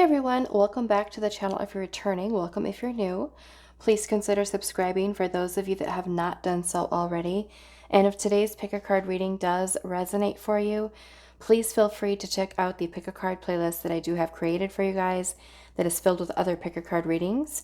everyone, welcome back to the channel. If you're returning, welcome if you're new. Please consider subscribing for those of you that have not done so already. And if today's pick a card reading does resonate for you, please feel free to check out the pick a card playlist that I do have created for you guys that is filled with other pick a card readings.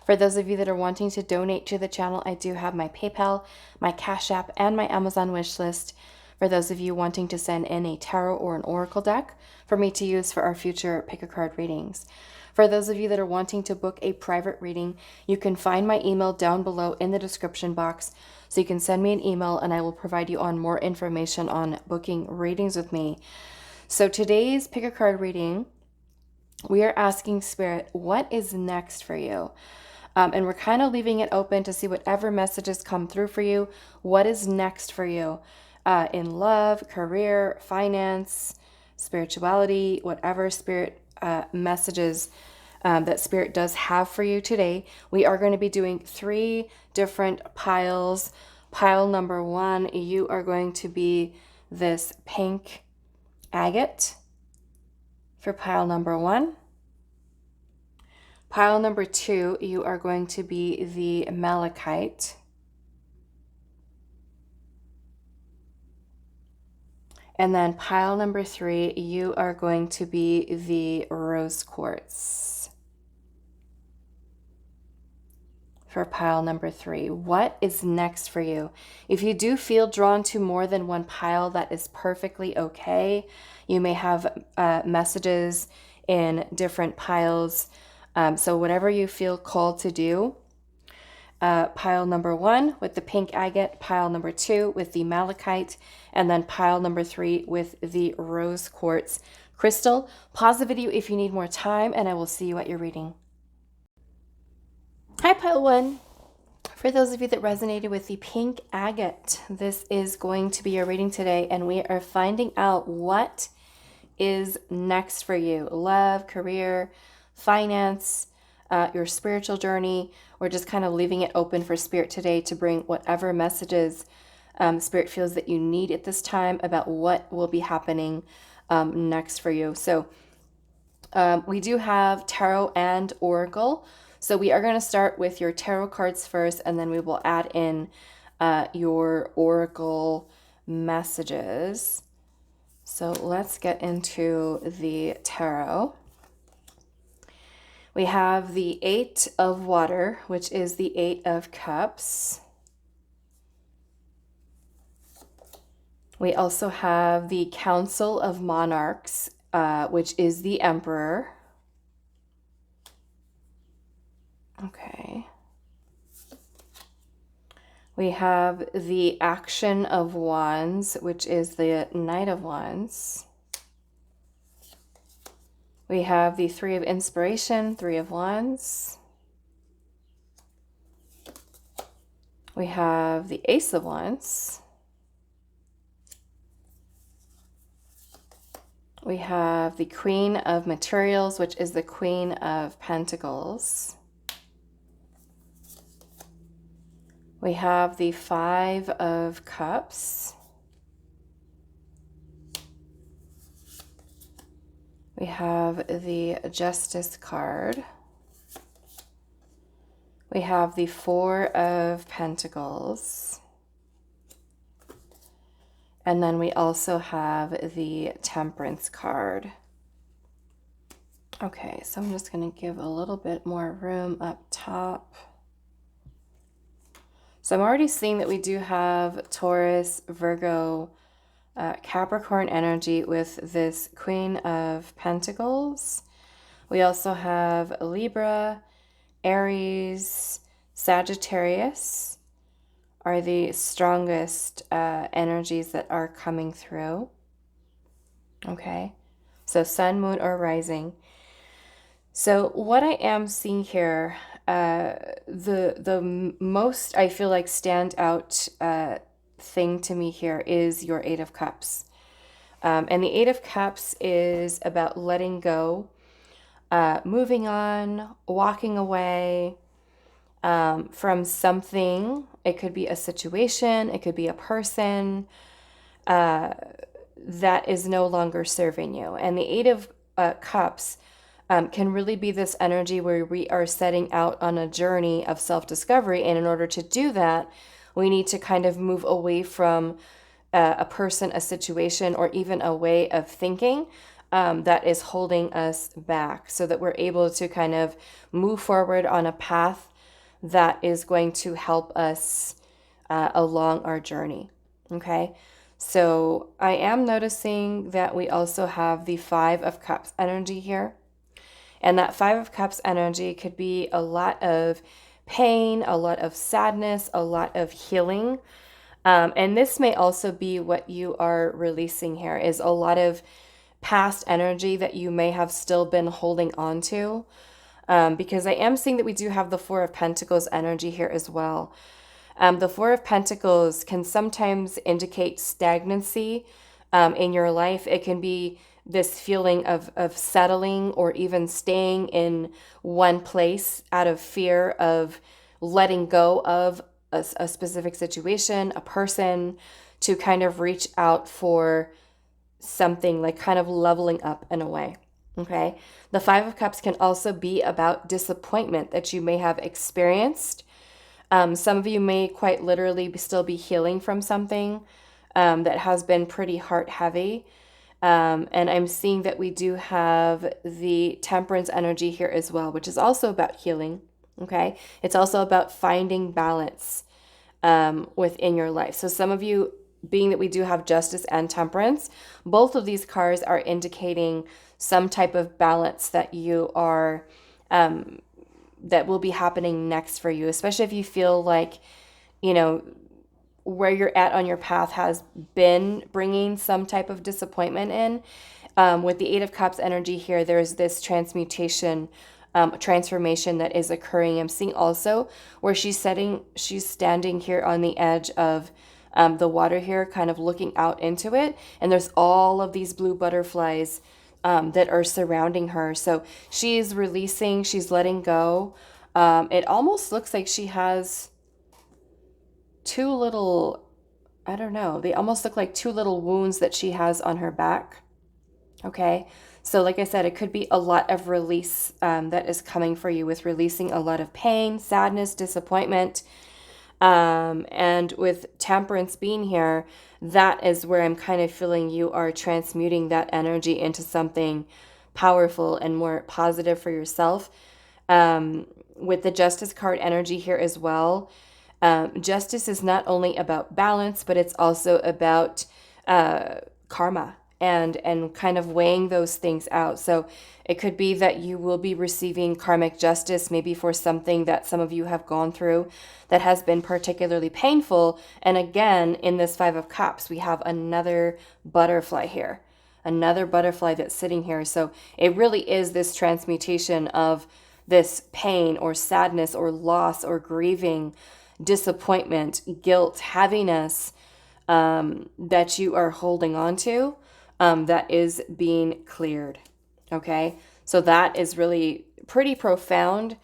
For those of you that are wanting to donate to the channel, I do have my PayPal, my Cash App, and my Amazon wish list. For those of you wanting to send in a tarot or an oracle deck for me to use for our future pick a card readings. For those of you that are wanting to book a private reading, you can find my email down below in the description box. So you can send me an email and I will provide you on more information on booking readings with me. So today's pick a card reading, we are asking Spirit, what is next for you? And we're kind of leaving it open to see whatever messages come through for you. What is next for you? In love, career, finance, spirituality, whatever Spirit messages that Spirit does have for you today. We are going to be doing 3 different piles. Pile number 1, you are going to be this pink agate for pile number 1. Pile number 2, you are going to be the malachite. And then pile number 3, you are going to be the rose quartz. For pile number 3, what is next for you? If you do feel drawn to more than one pile, that is perfectly okay. You may have messages in different piles. So whatever you feel called to do. Pile number 1 with the pink agate, pile number 2 with the malachite, and then pile number 3 with the rose quartz crystal. Pause the video if you need more time, and I will see you at your reading. Hi, pile 1. For those of you that resonated with the pink agate, this is going to be your reading today, and we are finding out what is next for you. Love, career, finance, your spiritual journey. We're just kind of leaving it open for Spirit today to bring whatever messages Spirit feels that you need at this time about what will be happening next for you. So we do have tarot and oracle. So we are going to start with your tarot cards first, and then we will add in your oracle messages. So let's get into the tarot. We have the 8 of water, which is the 8 of cups. We also have the Council of Monarchs, which is the Emperor. Okay. We have the Action of Wands, which is the Knight of Wands. We have the 3 of Inspiration, 3 of Wands. We have the Ace of Wands. We have the Queen of Materials, which is the Queen of Pentacles. We have the 5 of Cups. We have the Justice card. We have the 4 of Pentacles. And then we also have the Temperance card. Okay, so I'm just going to give a little bit more room up top. So I'm already seeing that we do have Taurus, Virgo, Capricorn energy with this Queen of Pentacles. We also have Libra, Aries, Sagittarius are the strongest energies that are coming through. Okay, so Sun, Moon, or Rising. So what I am seeing here, the most I feel like stand out thing to me here is your 8 of Cups. And the 8 of Cups is about letting go, moving on, walking away from something. It could be a situation, it could be a person that is no longer serving you. And the 8 of Cups can really be this energy where we are setting out on a journey of self-discovery. And in order to do that, we need to kind of move away from a person, a situation, or even a way of thinking that is holding us back, so that we're able to kind of move forward on a path that is going to help us along our journey. Okay. So I am noticing that we also have the Five of Cups energy here. And that Five of Cups energy could be a lot of pain, a lot of sadness, a lot of healing. And this may also be what you are releasing here, is a lot of past energy that you may have still been holding on to. Because I am seeing that we do have the Four of Pentacles energy here as well. The Four of Pentacles can sometimes indicate stagnancy in your life. It can be this feeling of settling or even staying in one place out of fear of letting go of a specific situation, a person, to kind of reach out for something, like kind of leveling up in a way. Okay. The Five of Cups can also be about disappointment that you may have experienced. Some of you may quite literally still be healing from something that has been pretty heart heavy. And I'm seeing that we do have the Temperance energy here as well, which is also about healing. Okay. It's also about finding balance within your life. So some of you, being that we do have Justice and Temperance, both of these cards are indicating some type of balance that you are, that will be happening next for you, especially if you feel like, you know, where you're at on your path has been bringing some type of disappointment in. With the Eight of Cups energy here, there's this transmutation, transformation that is occurring. I'm seeing also where she's standing here on the edge of the water here, kind of looking out into it. And there's all of these blue butterflies that are surrounding her. So she's releasing, she's letting go. It almost looks like she has two little, I don't know, they almost look like two little wounds that she has on her back. Okay. So like I said, it could be a lot of release that is coming for you, with releasing a lot of pain, sadness, disappointment. And with Temperance being here, that is where I'm kind of feeling you are transmuting that energy into something powerful and more positive for yourself. With the Justice card energy here as well, justice is not only about balance, but it's also about karma and kind of weighing those things out. So it could be that you will be receiving karmic justice, maybe for something that some of you have gone through that has been particularly painful. And again, in this Five of Cups, we have another butterfly here, another butterfly that's sitting here. So it really is this transmutation of this pain or sadness or loss or grieving, disappointment, guilt, heaviness that you are holding on to, that is being cleared. Okay, so that is really pretty profound.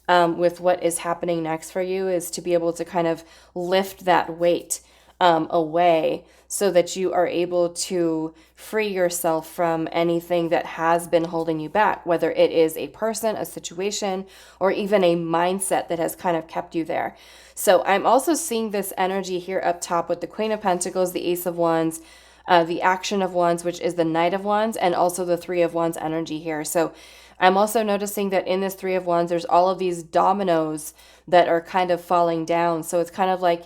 With what is happening next for you, is to be able to kind of lift that weight away, so that you are able to free yourself from anything that has been holding you back, whether it is a person, a situation, or even a mindset that has kind of kept you there. So I'm also seeing this energy here up top with the Queen of Pentacles, the Ace of Wands, the Action of Wands, which is the Knight of Wands, and also the Three of Wands energy here. So I'm also noticing that in this Three of Wands, there's all of these dominoes that are kind of falling down. So it's kind of like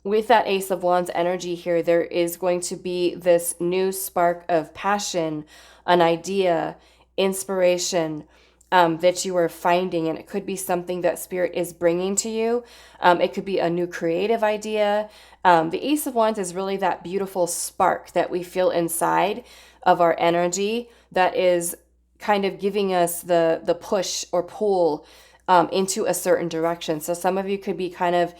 with that Ace of Wands energy here, there is going to be this new spark of passion, an idea, inspiration that you are finding. And it could be something that Spirit is bringing to you. It could be a new creative idea. The Ace of Wands is really that beautiful spark that we feel inside of our energy that is kind of giving us the push or pull into a certain direction. So some of you could be kind of,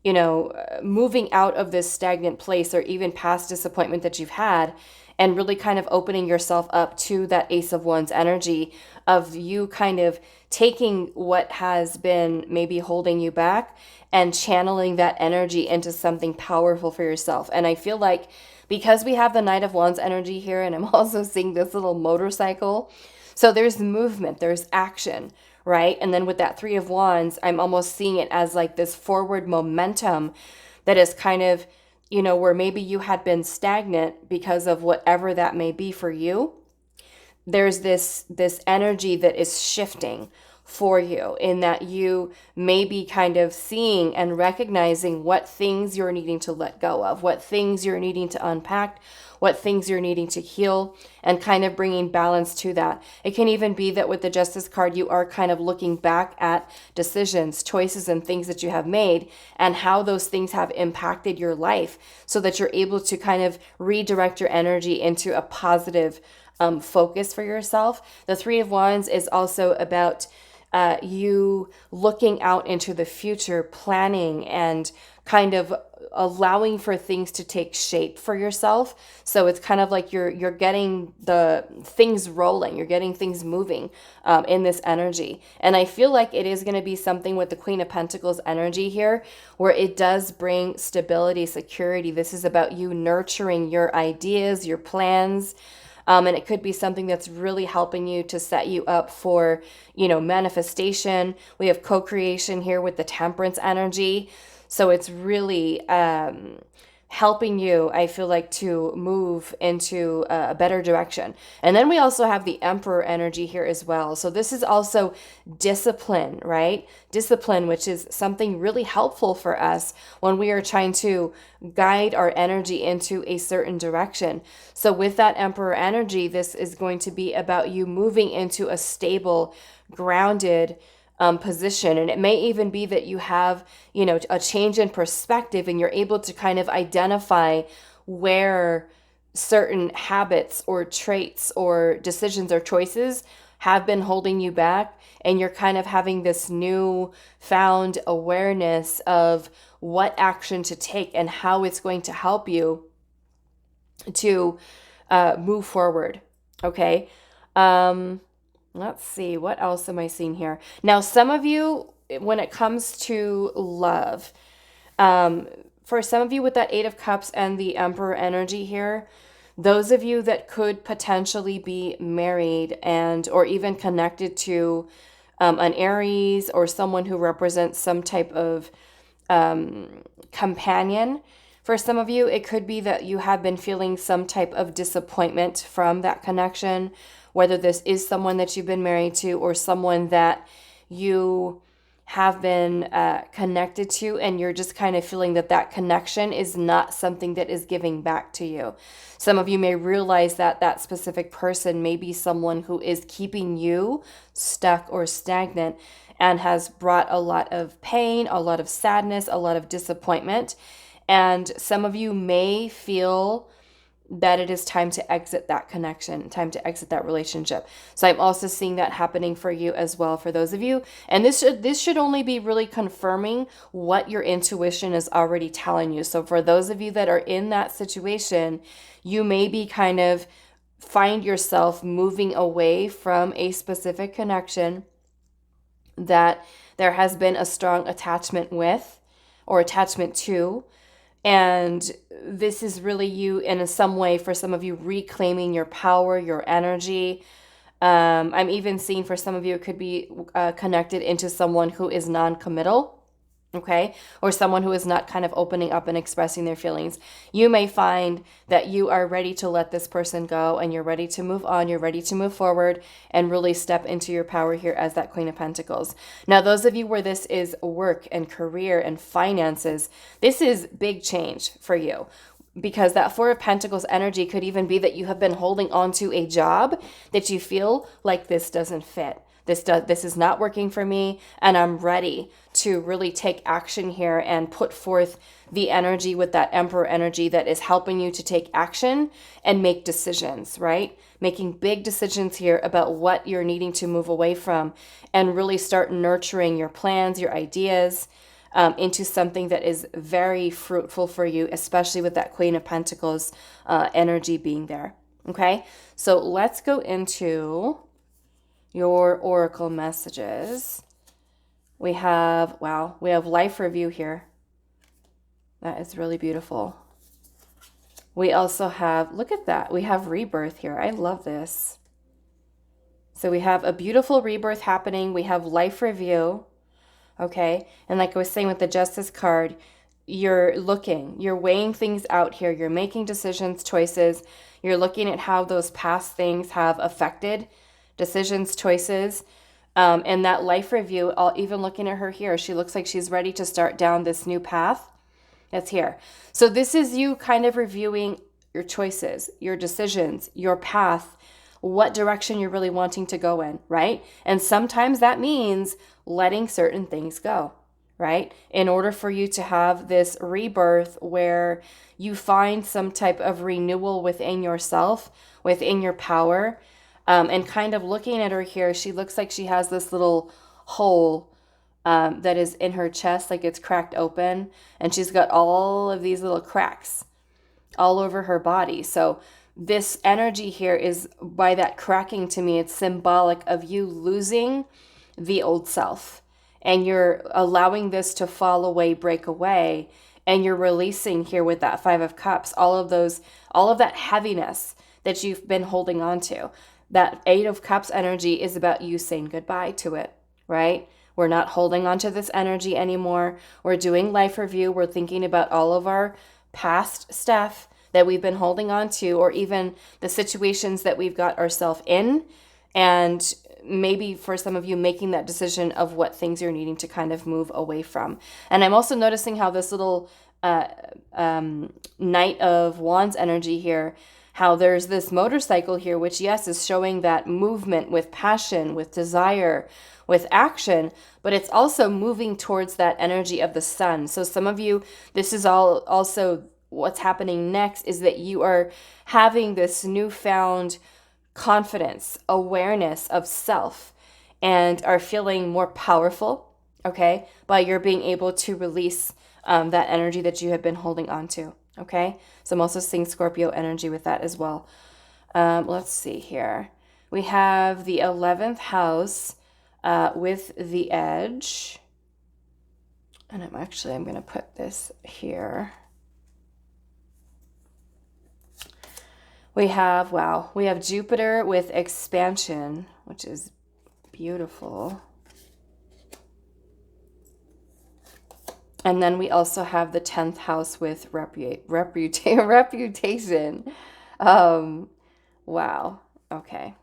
you know, moving out of this stagnant place, or even past disappointment that you've had, and really kind of opening yourself up to that Ace of Wands energy of you kind of taking what has been maybe holding you back and channeling that energy into something powerful for yourself. And I feel like because we have the Knight of Wands energy here, and I'm also seeing this little motorcycle, So there's movement, there's action, right? And then with that Three of Wands, I'm almost seeing it as like this forward momentum that is kind of, where maybe you had been stagnant because of whatever that may be for you. There's this energy that is shifting for you, in that you may be kind of seeing and recognizing what things you're needing to let go of, what things you're needing to unpack, what things you're needing to heal, and kind of bringing balance to that. It can even be that with the Justice card, you are kind of looking back at decisions, choices, and things that you have made and how those things have impacted your life, so that you're able to kind of redirect your energy into a positive focus for yourself. The Three of Wands is also about you looking out into the future, planning, and kind of allowing for things to take shape for yourself. So it's kind of like you're getting the things rolling, you're getting things moving in this energy. And I feel like it is going to be something with the Queen of Pentacles energy here, where it does bring stability, security. This is about you nurturing your ideas, your plans. And it could be something that's really helping you to set you up for, manifestation. We have co-creation here with the Temperance energy. So it's really helping you, I feel like, to move into a better direction. And then we also have the Emperor energy here as well. So this is also discipline, right? Discipline, which is something really helpful for us when we are trying to guide our energy into a certain direction. So with that Emperor energy, this is going to be about you moving into a stable, grounded position. And it may even be that you have, a change in perspective, and you're able to kind of identify where certain habits or traits or decisions or choices have been holding you back. And you're kind of having this new found awareness of what action to take and how it's going to help you to move forward. Okay. Let's see, what else am I seeing here? Now, some of you, when it comes to love, for some of you with that Eight of Cups and the Emperor energy here, those of you that could potentially be married and or even connected to an Aries or someone who represents some type of companion. For some of you, it could be that you have been feeling some type of disappointment from that connection, whether this is someone that you've been married to or someone that you have been connected to, and you're just kind of feeling that that connection is not something that is giving back to you. Some of you may realize that that specific person may be someone who is keeping you stuck or stagnant and has brought a lot of pain, a lot of sadness, a lot of disappointment. And some of you may feel that it is time to exit that connection, time to exit that relationship. So I'm also seeing that happening for you as well, for those of you. And this should only be really confirming what your intuition is already telling you. So for those of you that are in that situation, you may be kind of find yourself moving away from a specific connection that there has been a strong attachment with or attachment to. And this is really you in some way, for some of you, reclaiming your power, your energy. I'm even seeing for some of you, it could be connected into someone who is non-committal. Okay, or someone who is not kind of opening up and expressing their feelings. You may find that you are ready to let this person go and you're ready to move on, you're ready to move forward and really step into your power here as that Queen of Pentacles. Now, those of you where this is work and career and finances, this is big change for you. Because that Four of Pentacles energy could even be that you have been holding on to a job that you feel like this doesn't fit. This is not working for me, and I'm ready to really take action here and put forth the energy with that Emperor energy that is helping you to take action and make decisions, right? Making big decisions here about what you're needing to move away from and really start nurturing your plans, your ideas, into something that is very fruitful for you, especially with that Queen of Pentacles energy being there. Okay, so let's go into your oracle messages. We have life review here. That is really beautiful. We also have, look at that, we have rebirth here. I love this. So we have a beautiful rebirth happening. We have life review. Okay. And like I was saying with the Justice card, you're weighing things out here. You're making decisions, choices. You're looking at how those past things have affected decisions, choices. And that life review, even looking at her here, she looks like she's ready to start down this new path that's here. So this is you kind of reviewing your choices, your decisions, your path, what direction you're really wanting to go in, right? And sometimes that means letting certain things go, right? In order for you to have this rebirth where you find some type of renewal within yourself, within your power, and kind of looking at her here, she looks like she has this little hole that is in her chest, like it's cracked open, and she's got all of these little cracks all over her body. So this energy here is, by that cracking, to me, it's symbolic of you losing the old self, and you're allowing this to fall away, break away, and you're releasing here with that Five of Cups, all of that heaviness that you've been holding on to. That Eight of Cups energy is about you saying goodbye to it, right? We're not holding on to this energy anymore. We're doing life review. We're thinking about all of our past stuff that we've been holding on to, or even the situations that we've got ourselves in, and maybe for some of you making that decision of what things you're needing to kind of move away from. And I'm also noticing how this little Knight of Wands energy here, how there's this motorcycle here, which, yes, is showing that movement with passion, with desire, with action, but it's also moving towards that energy of the sun. So some of you, this is also what's happening next, is that you are having this newfound confidence, awareness of self, and are feeling more powerful, okay, by your being able to release that energy that you have been holding on to, okay? So I'm also seeing Scorpio energy with that as well. Let's see here. We have the 11th house with the Edge. And I'm going to put this here. We have Jupiter with expansion, which is beautiful. And then we also have the 10th house with reputation. Wow. Okay.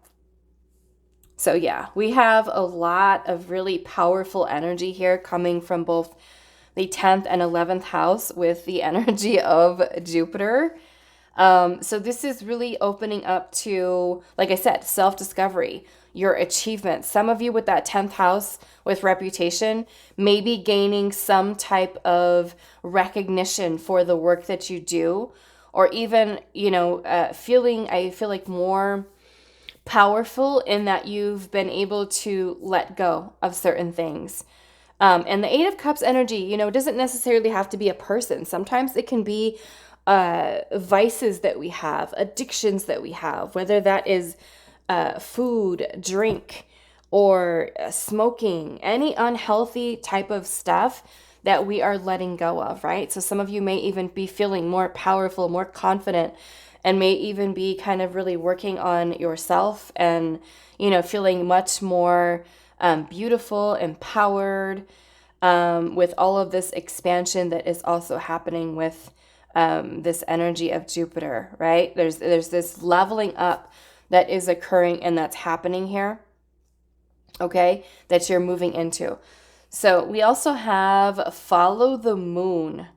So yeah, we have a lot of really powerful energy here coming from both the 10th and 11th house with the energy of Jupiter. So this is really opening up to, like I said, self-discovery, your achievements. Some of you with that 10th house with reputation may be gaining some type of recognition for the work that you do, or even, I feel like more powerful in that you've been able to let go of certain things. And the Eight of Cups energy, doesn't necessarily have to be a person. Sometimes it can be vices that we have, addictions that we have, whether that is food, drink, or smoking, any unhealthy type of stuff that we are letting go of, right? So some of you may even be feeling more powerful, more confident, and may even be kind of really working on yourself and, feeling much more beautiful, empowered, with all of this expansion that is also happening with this energy of Jupiter, right? There's this leveling up that is occurring and that's happening here, okay, that you're moving into. So we also have follow the moon,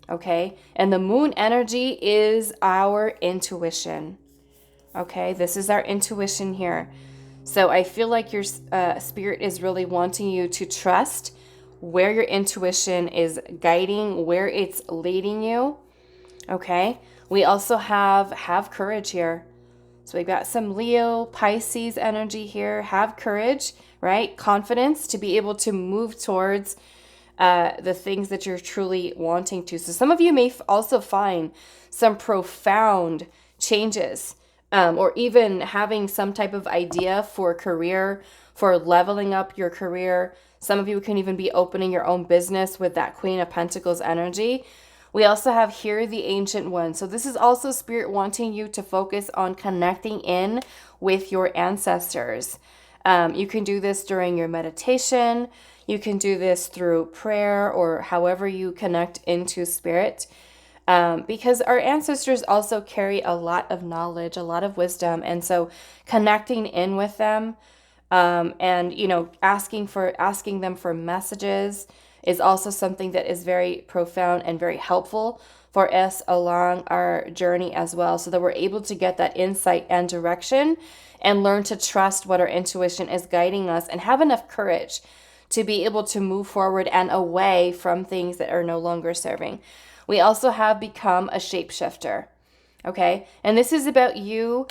okay? And the moon energy is our intuition, okay? This is our intuition here. So I feel like your spirit is really wanting you to trust where your intuition is guiding, where it's leading you, okay? We also have courage here. So we've got some Leo, Pisces energy here. Have courage, right? Confidence to be able to move towards the things that you're truly wanting to. So some of you may also find some profound changes, or even having some type of idea for a career, for leveling up your career. Some of you can even be opening your own business with that Queen of Pentacles energy. We also have here the Ancient One. So this is also Spirit wanting you to focus on connecting in with your ancestors. You can do this during your meditation. You can do this through prayer or however you connect into spirit. Because our ancestors also carry a lot of knowledge, a lot of wisdom. And so connecting in with them, and, you know, asking them for messages is also something that is very profound and very helpful for us along our journey as well, so that we're able to get that insight and direction and learn to trust what our intuition is guiding us and have enough courage to be able to move forward and away from things that are no longer serving. We also have become a shapeshifter, okay? And this is about you,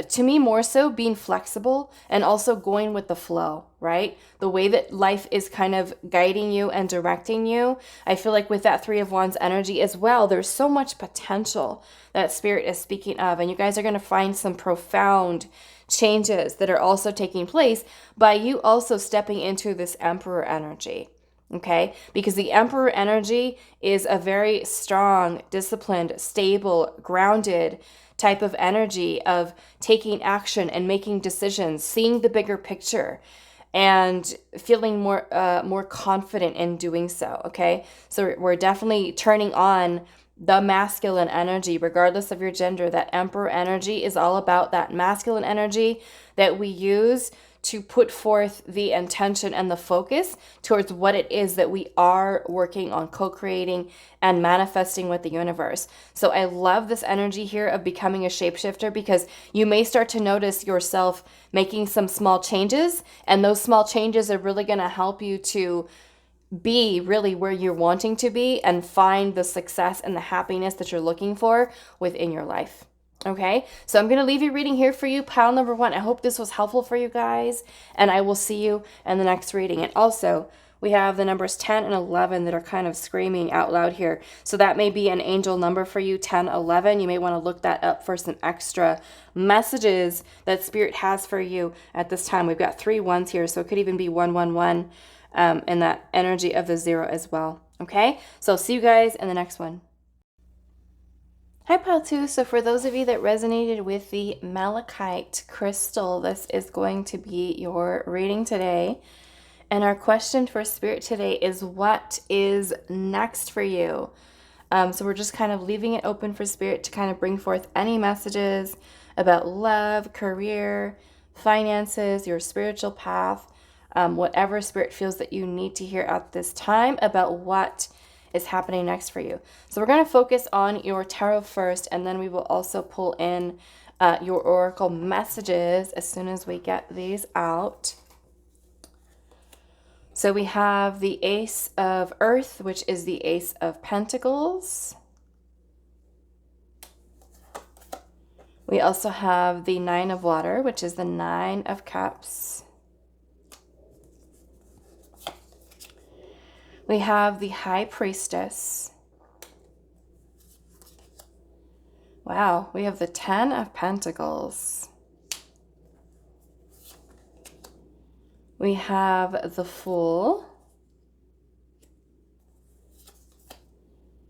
to me, more so being flexible and also going with the flow, right? The way that life is kind of guiding you and directing you. I feel like with that Three of Wands energy as well, there's so much potential that Spirit is speaking of. And you guys are going to find some profound changes that are also taking place by you also stepping into this Emperor energy. Okay, because the Emperor energy is a very strong, disciplined, stable, grounded type of energy of taking action and making decisions, seeing the bigger picture, and feeling more confident in doing so. Okay, so we're definitely turning on the masculine energy, regardless of your gender. That Emperor energy is all about that masculine energy that we use to put forth the intention and the focus towards what it is that we are working on co-creating and manifesting with the universe. So I love this energy here of becoming a shapeshifter, because you may start to notice yourself making some small changes, and those small changes are really going to help you to be really where you're wanting to be and find the success and the happiness that you're looking for within your life. Okay, so I'm going to leave you reading here for you, pile number 1. I hope this was helpful for you guys, and I will see you in the next reading. And also, we have the numbers 10 and 11 that are kind of screaming out loud here. So that may be an angel number for you, 10, 11. You may want to look that up for some extra messages that Spirit has for you at this time. We've got 3 ones here, so it could even be 111, and that energy of the 0 as well. Okay, so see you guys in the next one. Hi, Pile 2. So for those of you that resonated with the Malachite crystal, this is going to be your reading today. And our question for Spirit today is, what is next for you? So we're just kind of leaving it open for Spirit to kind of bring forth any messages about love, career, finances, your spiritual path, whatever Spirit feels that you need to hear at this time about what is happening next for you. So we're going to focus on your tarot first, and then we will also pull in your oracle messages as soon as we get these out. So we have the Ace of Earth, which is the Ace of Pentacles. We also have the Nine of Water, which is the Nine of Cups. We have the High Priestess. Wow, we have the 10 of Pentacles. We have the Fool.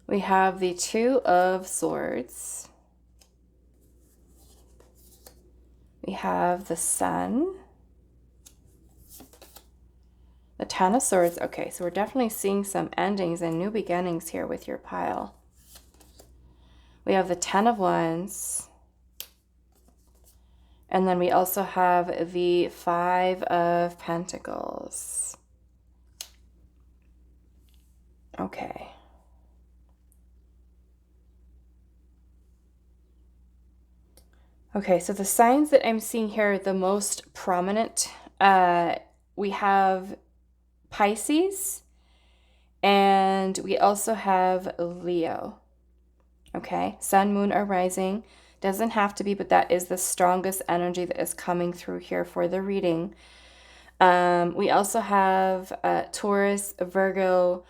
We have the 2 of Swords. We have the Sun. The 10 of Swords. Okay, so we're definitely seeing some endings and new beginnings here with your pile. We have the 10 of Wands. And then we also have the 5 of Pentacles. Okay. Okay, so the signs that I'm seeing here, the most prominent, we have Pisces, and we also have Leo. Okay, Sun, Moon, or Rising. Doesn't have to be, but that is the strongest energy that is coming through here for the reading. We also have Taurus, Virgo,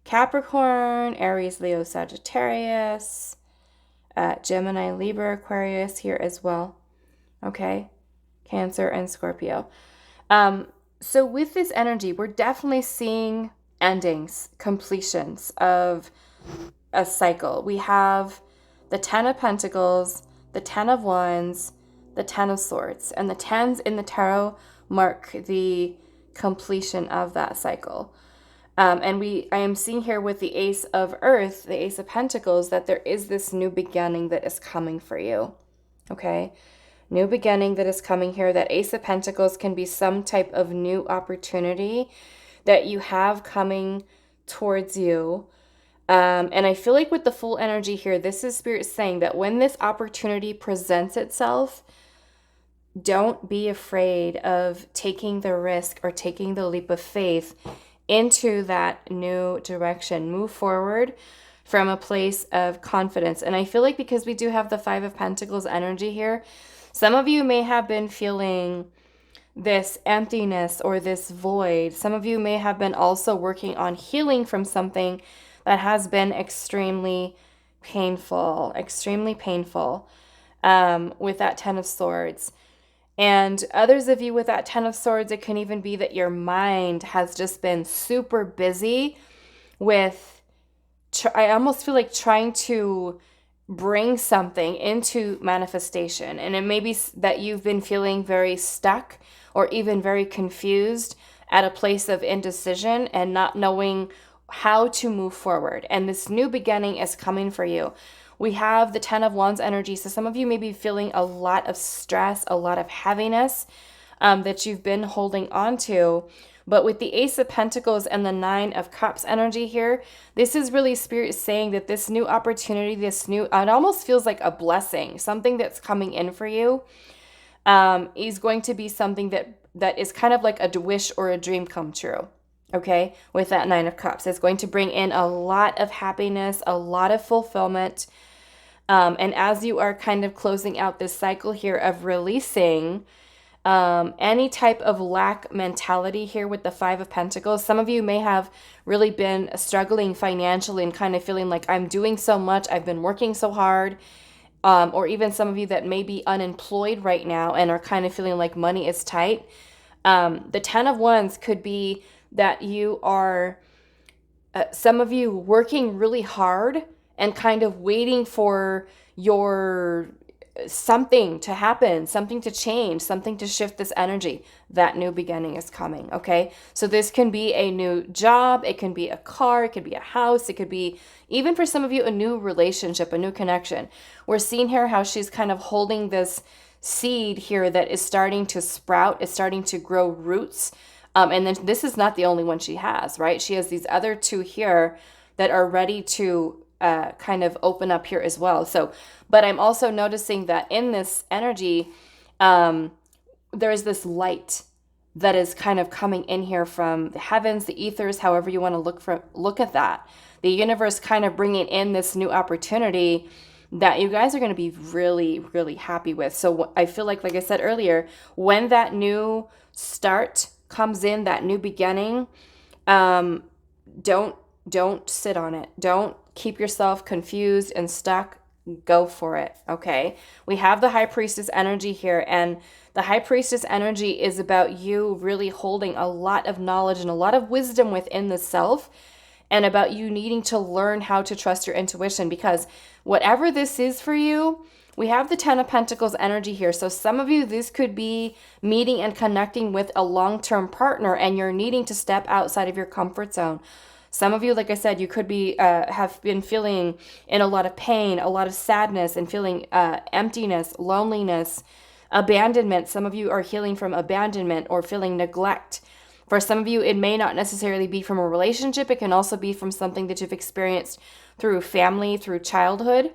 Capricorn, Aries, Leo, Sagittarius, Gemini, Libra, Aquarius here as well. Okay, Cancer and Scorpio. So with this energy, we're definitely seeing endings, completions of a cycle. We have the 10 of Pentacles, the 10 of Wands, the 10 of Swords. And the 10s in the tarot mark the completion of that cycle. And I am seeing here with the Ace of Earth, the Ace of Pentacles, that there is this new beginning that is coming for you. Okay? New beginning that is coming here. That Ace of Pentacles can be some type of new opportunity that you have coming towards you. And I feel like with the full energy here, this is Spirit saying that when this opportunity presents itself, don't be afraid of taking the risk or taking the leap of faith into that new direction. Move forward from a place of confidence. And I feel like because we do have the Five of Pentacles energy here, some of you may have been feeling this emptiness or this void. Some of you may have been also working on healing from something that has been extremely painful with that Ten of Swords. And others of you with that Ten of Swords, it can even be that your mind has just been super busy with, I almost feel like trying to bring something into manifestation. And it may be that you've been feeling very stuck or even very confused at a place of indecision and not knowing how to move forward. And this new beginning is coming for you. We have the Ten of Wands energy. So some of you may be feeling a lot of stress, a lot of heaviness that you've been holding on to. But with the Ace of Pentacles and the Nine of Cups energy here, this is really Spirit saying that this new opportunity, it almost feels like a blessing, something that's coming in for you, is going to be something that is kind of like a wish or a dream come true. Okay, with that Nine of Cups, it's going to bring in a lot of happiness, a lot of fulfillment. And as you are kind of closing out this cycle here of releasing any type of lack mentality here with the Five of Pentacles, some of you may have really been struggling financially and kind of feeling like I'm doing so much, I've been working so hard, or even some of you that may be unemployed right now and are kind of feeling like money is tight. The Ten of Wands could be that you are, some of you working really hard and kind of waiting for your something to happen, something to change, something to shift this energy. That new beginning is coming, okay? So this can be a new job, it can be a car, it could be a house, it could be, even for some of you, a new relationship, a new connection. We're seeing here how she's kind of holding this seed here that is starting to sprout, is starting to grow roots. And then this is not the only one she has, right? She has these other two here that are ready to kind of open up here as well. So, but I'm also noticing that in this energy, there is this light that is kind of coming in here from the heavens, the ethers, however you want to look at that. The universe kind of bringing in this new opportunity that you guys are going to be really, really happy with. So I feel like I said earlier, when that new start comes in, that new beginning, don't sit on it. Don't keep yourself confused and stuck. Go for it, okay? We have the High Priestess energy here, and the High Priestess energy is about you really holding a lot of knowledge and a lot of wisdom within the self, and about you needing to learn how to trust your intuition, because whatever this is for you, we have the Ten of Pentacles energy here. So some of you, this could be meeting and connecting with a long-term partner, and you're needing to step outside of your comfort zone. Some of you, like I said, you could be have been feeling in a lot of pain, a lot of sadness, and feeling emptiness, loneliness, abandonment. Some of you are healing from abandonment or feeling neglect. For some of you, it may not necessarily be from a relationship. It can also be from something that you've experienced through family, through childhood.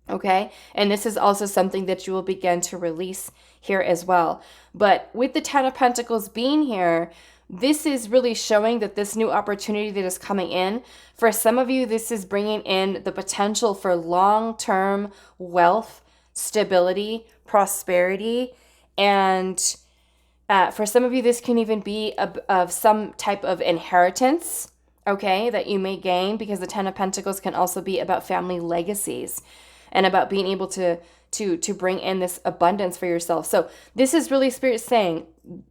Okay, and this is also something that you will begin to release here as well. But with the Ten of Pentacles being here, this is really showing that this new opportunity that is coming in, for some of you, this is bringing in the potential for long-term wealth, stability, prosperity, and for some of you, this can even be of some type of inheritance, okay, that you may gain, because the Ten of Pentacles can also be about family legacies and about being able to bring in this abundance for yourself. So this is really Spirit saying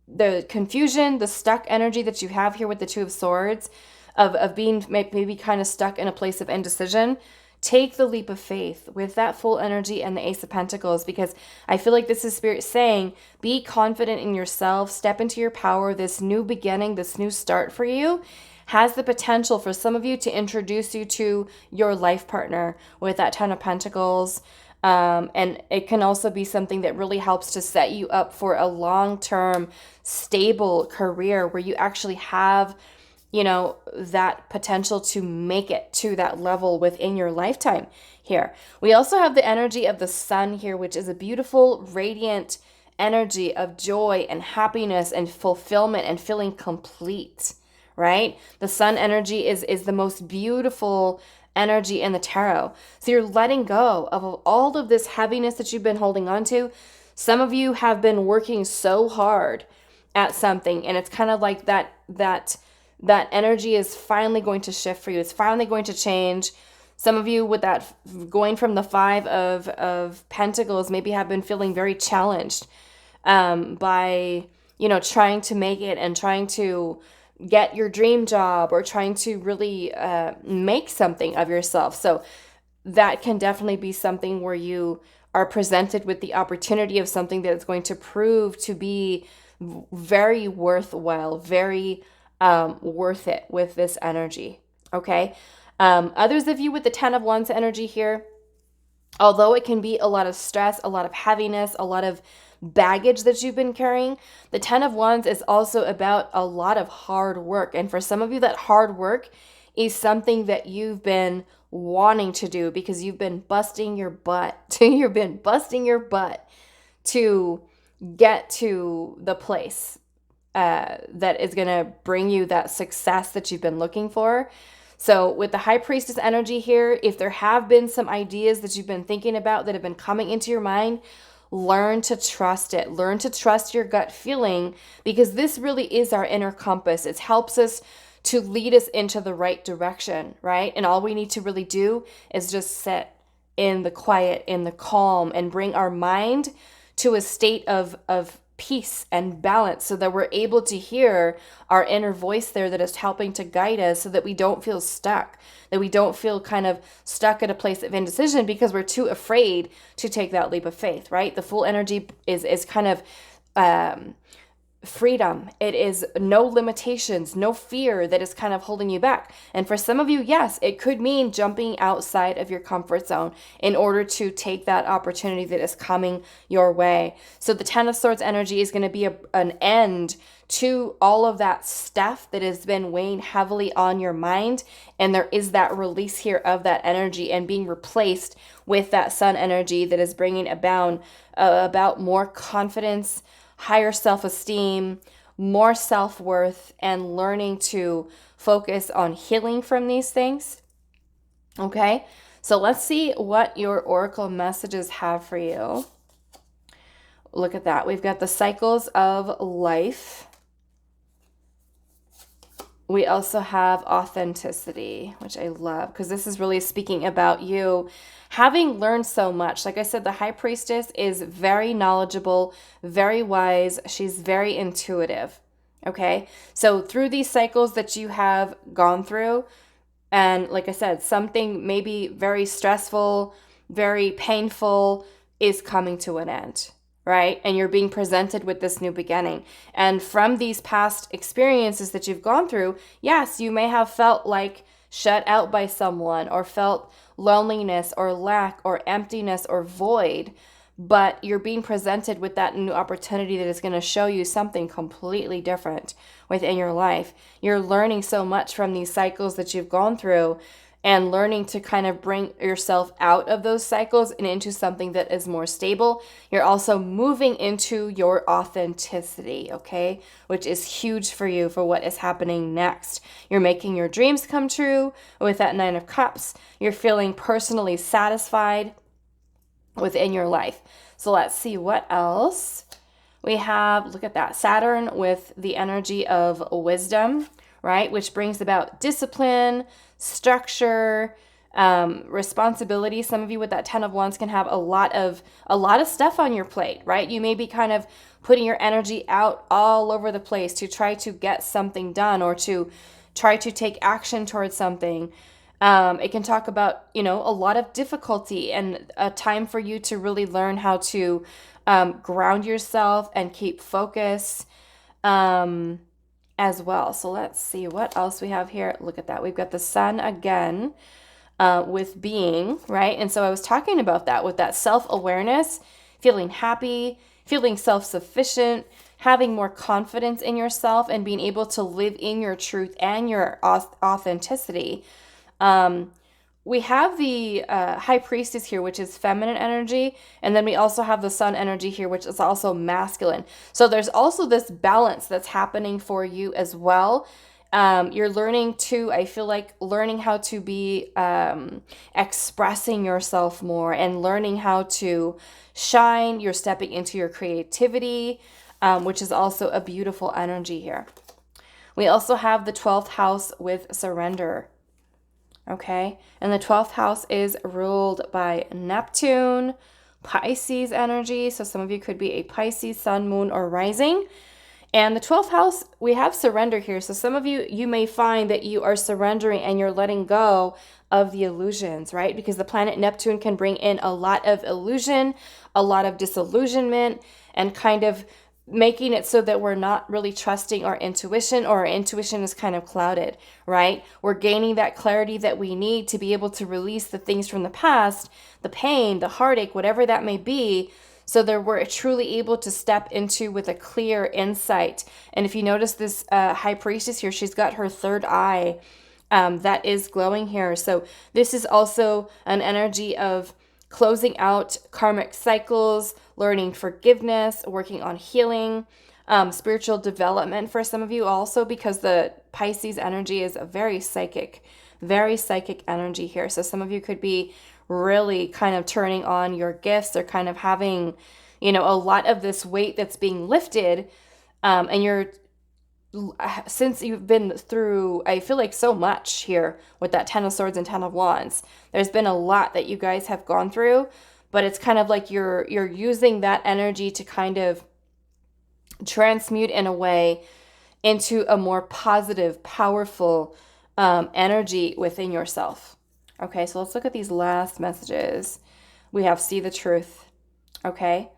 the confusion, the stuck energy that you have here with the Two of Swords, of being maybe kind of stuck in a place of indecision. take the leap of faith with that full energy and the Ace of Pentacles, because I feel like this is Spirit saying, be confident in yourself, step into your power. This new beginning, this new start for you has the potential for some of you to introduce you to your life partner with that Ten of Pentacles. And it can also be something that really helps to set you up for a long-term, stable career where you actually have, you know, that potential to make it to that level within your lifetime here. We also have the energy of the sun here, which is a beautiful, radiant energy of joy and happiness and fulfillment and feeling complete, right? The sun energy is the most beautiful energy in the tarot. So you're letting go of all of this heaviness that you've been holding on to. Some of you have been working so hard at something, and it's kind of like that energy is finally going to shift for you. It's finally going to change. Some of you with that going from the Five of Pentacles maybe have been feeling very challenged by, you know, trying to make it and trying to get your dream job or trying to really make something of yourself. So that can definitely be something where you are presented with the opportunity of something that is going to prove to be very worthwhile, very worth it with this energy. Okay. Others of you with the Ten of Wands energy here, although it can be a lot of stress, a lot of heaviness, a lot of baggage that you've been carrying, the Ten of Wands is also about a lot of hard work. And for some of you, that hard work is something that you've been wanting to do because you've been busting your butt. You've been busting your butt to get to the place that is going to bring you that success that you've been looking for. So with the High Priestess energy here, if there have been some ideas that you've been thinking about that have been coming into your mind, learn to trust it. Learn to trust your gut feeling, because this really is our inner compass. It helps us to lead us into the right direction, right? And all we need to really do is just sit in the quiet, in the calm, and bring our mind to a state of peace and balance so that we're able to hear our inner voice there that is helping to guide us so that we don't feel stuck, that we don't feel kind of stuck at a place of indecision because we're too afraid to take that leap of faith, right? The full energy is kind of freedom. It is no limitations, no fear that is kind of holding you back. And for some of you, yes, it could mean jumping outside of your comfort zone in order to take that opportunity that is coming your way. So the Ten of Swords energy is going to be an end to all of that stuff that has been weighing heavily on your mind. And there is that release here of that energy and being replaced with that sun energy that is bringing about more confidence, higher self-esteem, more self-worth, and learning to focus on healing from these things. Okay, so let's see what your oracle messages have for you. Look at that. We've got the cycles of life. We also have authenticity, which I love because this is really speaking about you having learned so much. Like I said, the High Priestess is very knowledgeable, very wise. She's very intuitive. Okay, so through these cycles that you have gone through, and like I said, something maybe very stressful, very painful is coming to an end. Right? And you're being presented with this new beginning. And from these past experiences that you've gone through, yes, you may have felt like shut out by someone or felt loneliness or lack or emptiness or void, but you're being presented with that new opportunity that is going to show you something completely different within your life. You're learning so much from these cycles that you've gone through and learning to kind of bring yourself out of those cycles and into something that is more stable. You're also moving into your authenticity, okay? Which is huge for you for what is happening next. You're making your dreams come true with that Nine of Cups. You're feeling personally satisfied within your life. So let's see what else. We have, look at that, Saturn with the energy of wisdom, right? Which brings about discipline, structure, responsibility. Some of you with that Ten of Wands can have a lot of stuff on your plate, right? You may be kind of putting your energy out all over the place to try to get something done or to try to take action towards something. It can talk about, a lot of difficulty and a time for you to really learn how to ground yourself and keep focus as well. So let's see what else we have here. Look at that. We've got the sun again with being, right? And so I was talking about that with that self-awareness, feeling happy, feeling self-sufficient, having more confidence in yourself, and being able to live in your truth and your authenticity. We have the High Priestess here, which is feminine energy, and then we also have the Sun energy here, which is also masculine. So there's also this balance that's happening for you as well. You're learning to, I feel like, learning how to be expressing yourself more and learning how to shine. You're stepping into your creativity, which is also a beautiful energy here. We also have the 12th house with surrender. Okay, and the 12th house is ruled by Neptune, Pisces energy. So some of you could be a Pisces, sun, moon, or rising. And the 12th house, we have surrender here. So some of you, you may find that you are surrendering and you're letting go of the illusions, right? Because the planet Neptune can bring in a lot of illusion, a lot of disillusionment, and kind of making it so that we're not really trusting our intuition, or our intuition is kind of clouded, right? We're gaining that clarity that we need to be able to release the things from the past, the pain, the heartache, whatever that may be, so that we're truly able to step into with a clear insight. And if you notice this High Priestess here, she's got her third eye that is glowing here. So this is also an energy of closing out karmic cycles, learning forgiveness, working on healing, spiritual development for some of you also, because the Pisces energy is a very psychic energy here. So some of you could be really kind of turning on your gifts, or kind of having, a lot of this weight that's being lifted. And you're, since you've been through, I feel like, so much here with that 10 of Swords and 10 of Wands, there's been a lot that you guys have gone through, but it's kind of like you're using that energy to kind of transmute in a way into a more positive, powerful energy within yourself. Okay, so let's look at these last messages. We have see the truth. Okay,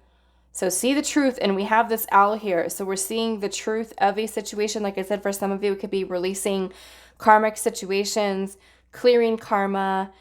so see the truth, and we have this owl here. So we're seeing the truth of a situation. Like I said, for some of you, it could be releasing karmic situations, clearing karma,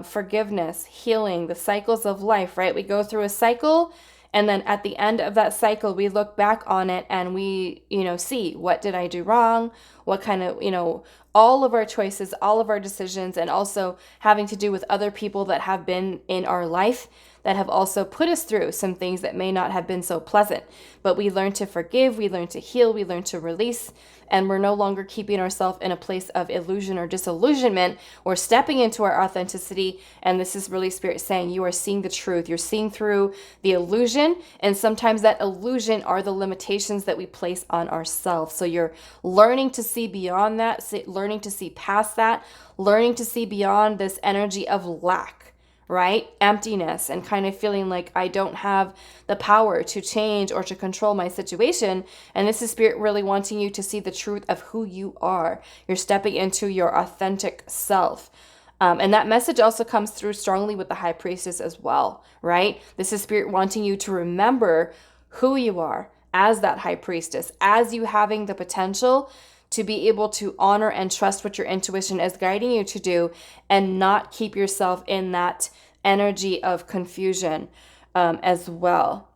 forgiveness, healing, the cycles of life, right? We go through a cycle, and then at the end of that cycle, we look back on it and we, see, what did I do wrong? What kind of, all of our choices, all of our decisions, and also having to do with other people that have been in our life that have also put us through some things that may not have been so pleasant. But we learn to forgive, we learn to heal, we learn to release, and we're no longer keeping ourselves in a place of illusion or disillusionment. We're stepping into our authenticity, and this is really Spirit saying you are seeing the truth. You're seeing through the illusion, and sometimes that illusion are the limitations that we place on ourselves. So you're learning to see beyond that, learning to see past that, learning to see beyond this energy of lack, right? Emptiness, and kind of feeling like I don't have the power to change or to control my situation. And this is Spirit really wanting you to see the truth of who you are. You're stepping into your authentic self. And that message also comes through strongly with the High Priestess as well, right? This is Spirit wanting you to remember who you are as that High Priestess, as you having the potential to be able to honor and trust what your intuition is guiding you to do, and not keep yourself in that energy of confusion as well.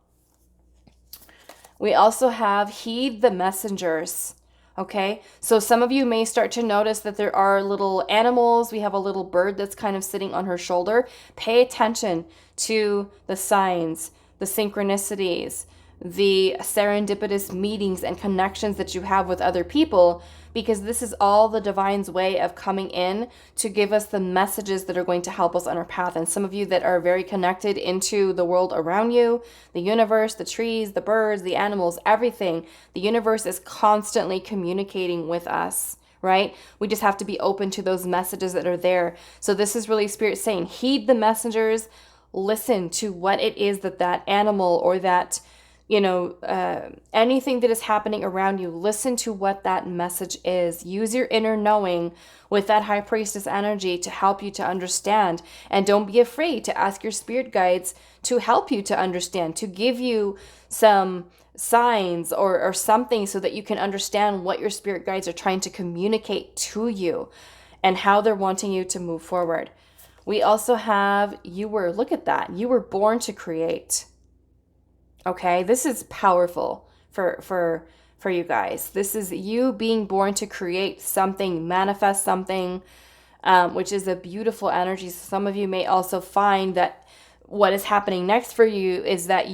We also have heed the messengers. Okay, so some of you may start to notice that there are little animals. We have a little bird that's kind of sitting on her shoulder. Pay attention to the signs, the synchronicities, the serendipitous meetings and connections that you have with other people, because this is all the divine's way of coming in to give us the messages that are going to help us on our path. And some of you that are very connected into the world around you, the universe, the trees, the birds, the animals, everything, the universe is constantly communicating with us, right? We just have to be open to those messages that are there. So this is really Spirit saying, heed the messengers, listen to what it is that animal or that anything that is happening around you, listen to what that message is. Use your inner knowing with that high priestess energy to help you to understand. And don't be afraid to ask your spirit guides to help you to understand, to give you some signs or something so that you can understand what your spirit guides are trying to communicate to you and how they're wanting you to move forward. We also have, look at that, you were born to create. Okay, this is powerful for you guys. This is you being born to create something, manifest something, which is a beautiful energy. So some of you may also find that what is happening next for you is that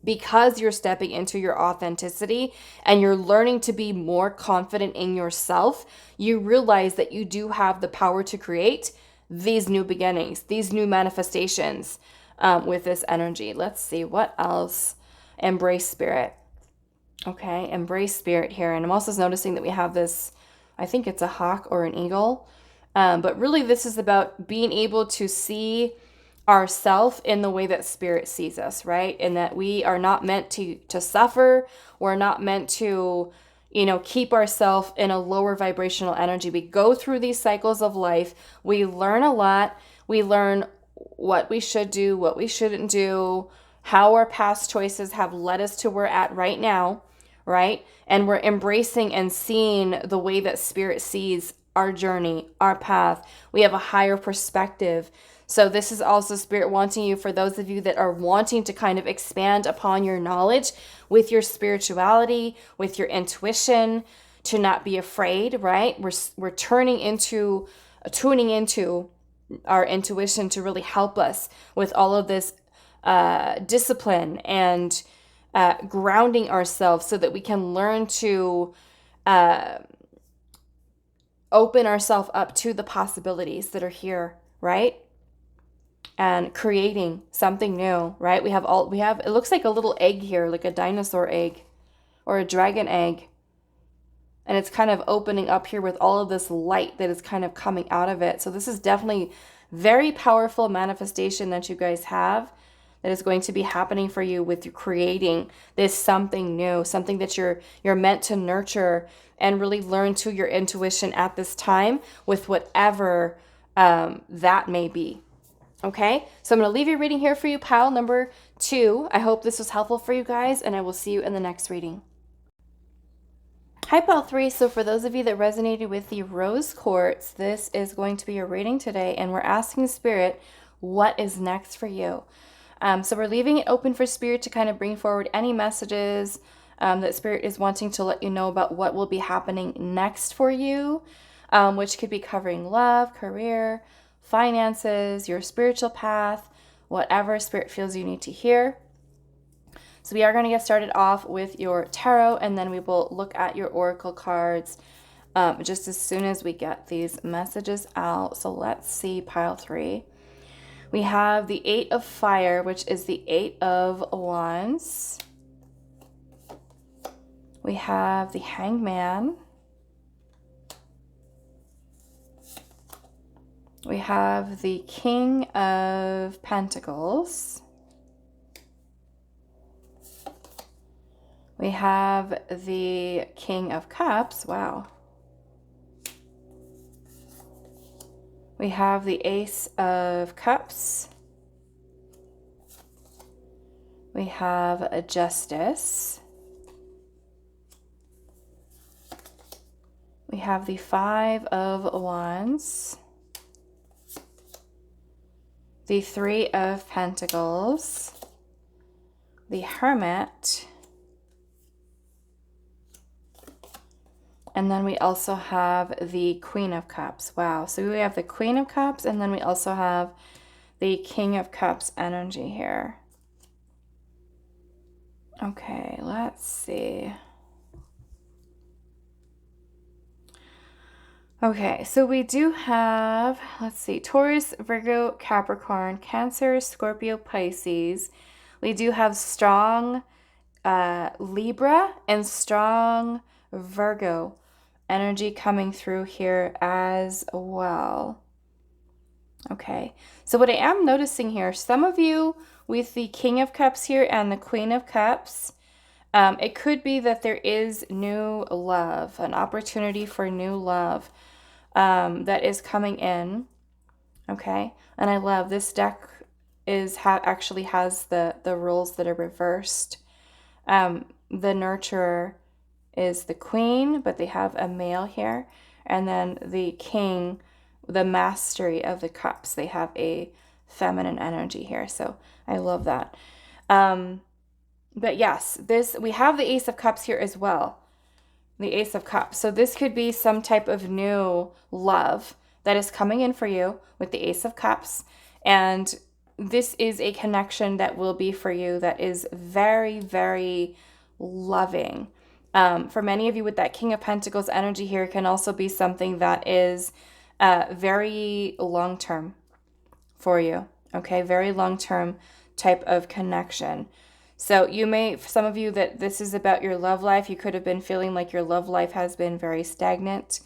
because you're stepping into your authenticity and you're learning to be more confident in yourself, you realize that you do have the power to create these new beginnings, these new manifestations with this energy. Let's see what else. Embrace spirit. Okay, embrace spirit here. And I'm also noticing that we have this, I think it's a hawk or an eagle. But really this is about being able to see ourself in the way that spirit sees us, right? And that we are not meant to suffer. We're not meant to, keep ourselves in a lower vibrational energy. We go through these cycles of life. We learn a lot. We learn what we should do, what we shouldn't do, how our past choices have led us to where we're at right now, right? And we're embracing and seeing the way that spirit sees our journey, our path. We have a higher perspective. So this is also spirit wanting you, for those of you that are wanting to kind of expand upon your knowledge with your spirituality, with your intuition, to not be afraid, right? We're tuning into our intuition to really help us with all of this discipline and grounding ourselves so that we can learn to open ourselves up to the possibilities that are here, right? And creating something new, right? We have it looks like a little egg here, like a dinosaur egg or a dragon egg. And it's kind of opening up here with all of this light that is kind of coming out of it. So this is definitely very powerful manifestation that you guys have, that is going to be happening for you with you creating this something new, something that you're meant to nurture and really learn to your intuition at this time with whatever that may be. Okay, so I'm going to leave your reading here for you, pile number 2. I hope this was helpful for you guys, and I will see you in the next reading. Hi, pile 3. So for those of you that resonated with the rose quartz, this is going to be your reading today, and we're asking spirit, what is next for you? So we're leaving it open for spirit to kind of bring forward any messages that spirit is wanting to let you know about what will be happening next for you, which could be covering love, career, finances, your spiritual path, whatever spirit feels you need to hear. So we are going to get started off with your tarot, and then we will look at your oracle cards just as soon as we get these messages out. So let's see, pile 3. We have the 8 of Fire, which is the 8 of Wands. We have the Hangman. We have the King of Pentacles. We have the King of Cups. Wow. We have the Ace of Cups. We have a Justice. We have the 5 of Wands. The 3 of Pentacles. The Hermit. And then we also have the Queen of Cups. Wow. So we have the Queen of Cups, and then we also have the King of Cups energy here. Okay, let's see. Okay, so we do have, let's see, Taurus, Virgo, Capricorn, Cancer, Scorpio, Pisces. We do have strong Libra and strong Virgo energy coming through here as well. Okay, so what I am noticing here, some of you with the King of Cups here and the Queen of Cups, It could be that there is new love, an opportunity for new love that is coming in. Okay, and I love this deck is actually has the roles that are reversed. The nurturer is the queen, but they have a male here, and then the king, the mastery of the cups, they have a feminine energy here. So I love that. But yes, we have the Ace of Cups here as well. The Ace of Cups. So this could be some type of new love that is coming in for you with the Ace of Cups. And this is a connection that will be for you that is very, very loving. For many of you with that King of Pentacles energy here, it can also be something that is very long-term for you. Okay, very long-term type of connection. So you may, some of you, that this is about your love life. You could have been feeling like your love life has been very stagnant